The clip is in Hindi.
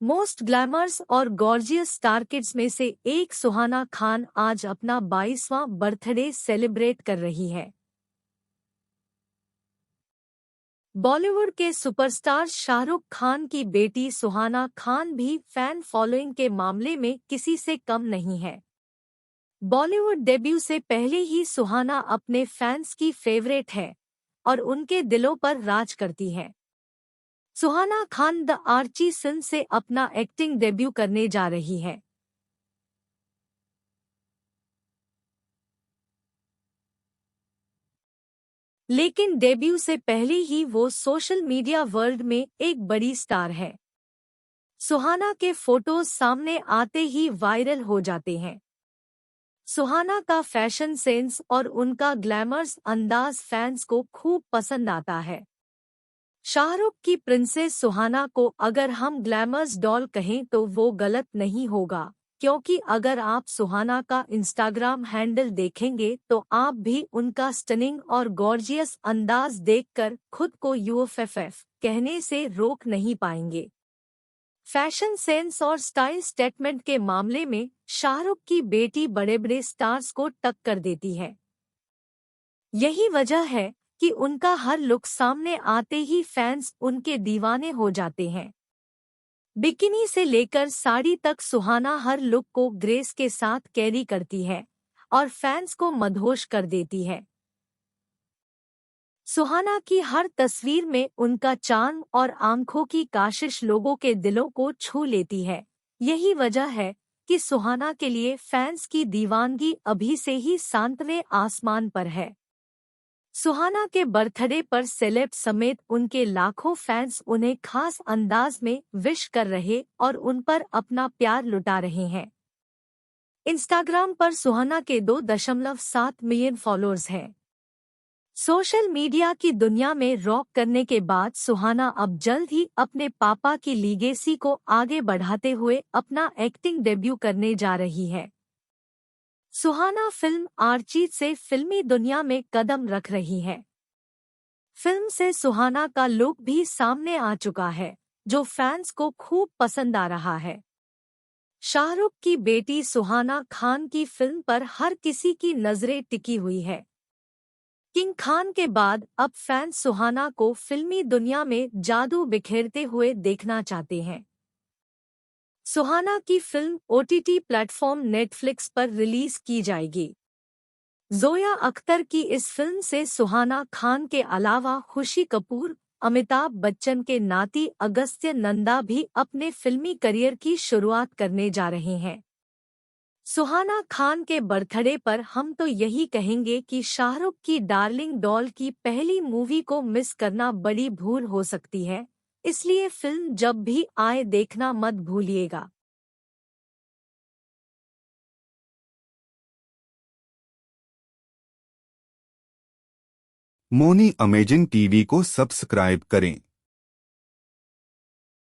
मोस्ट ग्लैमर्स और गॉर्जियस स्टार किड्स में से एक सुहाना खान आज अपना 22वां बर्थडे सेलिब्रेट कर रही है। बॉलीवुड के सुपरस्टार शाहरुख खान की बेटी सुहाना खान भी फैन फॉलोइंग के मामले में किसी से कम नहीं है। बॉलीवुड डेब्यू से पहले ही सुहाना अपने फैंस की फेवरेट है और उनके दिलों पर राज करती है। सुहाना खान द आर्ची सन से अपना एक्टिंग डेब्यू करने जा रही है। लेकिन डेब्यू से पहले ही वो सोशल मीडिया वर्ल्ड में एक बड़ी स्टार है। सुहाना के फोटोज सामने आते ही वायरल हो जाते हैं। सुहाना का फैशन सेंस और उनका ग्लैमरस अंदाज फैंस को खूब पसंद आता है। शाहरुख की प्रिंसेस सुहाना को अगर हम ग्लैमर्स डॉल कहें तो वो गलत नहीं होगा, क्योंकि अगर आप सुहाना का इंस्टाग्राम हैंडल देखेंगे तो आप भी उनका स्टनिंग और गॉर्जियस अंदाज देखकर खुद को यूएफएफ कहने से रोक नहीं पाएंगे। फैशन सेंस और स्टाइल स्टेटमेंट के मामले में शाहरुख की बेटी बड़े बड़े स्टार्स को टक्कर देती है। यही वजह है कि उनका हर लुक सामने आते ही फैंस उनके दीवाने हो जाते हैं। बिकिनी से लेकर साड़ी तक सुहाना हर लुक को ग्रेस के साथ कैरी करती है और फैंस को मदहोश कर देती है। सुहाना की हर तस्वीर में उनका चार्म और आंखों की काशिश लोगों के दिलों को छू लेती है। यही वजह है कि सुहाना के लिए फैंस की दीवानगी अभी से ही 7वें आसमान पर है। सुहाना के बर्थडे पर सेलेब समेत उनके लाखों फैंस उन्हें खास अंदाज में विश कर रहे और उन पर अपना प्यार लुटा रहे हैं। इंस्टाग्राम पर सुहाना के 2.7 मिलियन फॉलोअर्स हैं। सोशल मीडिया की दुनिया में रॉक करने के बाद सुहाना अब जल्द ही अपने पापा की लीगेसी को आगे बढ़ाते हुए अपना एक्टिंग डेब्यू करने जा रही है। सुहाना फिल्म आर्ची से फिल्मी दुनिया में कदम रख रही है। फिल्म से सुहाना का लुक भी सामने आ चुका है, जो फैंस को खूब पसंद आ रहा है। शाहरुख की बेटी सुहाना खान की फिल्म पर हर किसी की नजरें टिकी हुई है। किंग खान के बाद अब फैंस सुहाना को फिल्मी दुनिया में जादू बिखेरते हुए देखना चाहते हैं। सुहाना की फिल्म ओटीटी प्लेटफॉर्म नेटफ्लिक्स पर रिलीज की जाएगी। जोया अख्तर की इस फिल्म से सुहाना खान के अलावा खुशी कपूर, अमिताभ बच्चन के नाती अगस्त्य नंदा भी अपने फिल्मी करियर की शुरुआत करने जा रहे हैं। सुहाना खान के बर्थडे पर हम तो यही कहेंगे कि शाहरुख की डार्लिंग डॉल की पहली मूवी को मिस करना बड़ी भूल हो सकती है, इसलिए फिल्म जब भी आए देखना मत भूलिएगा। मोनी अमेजिंग टीवी को सब्सक्राइब करें।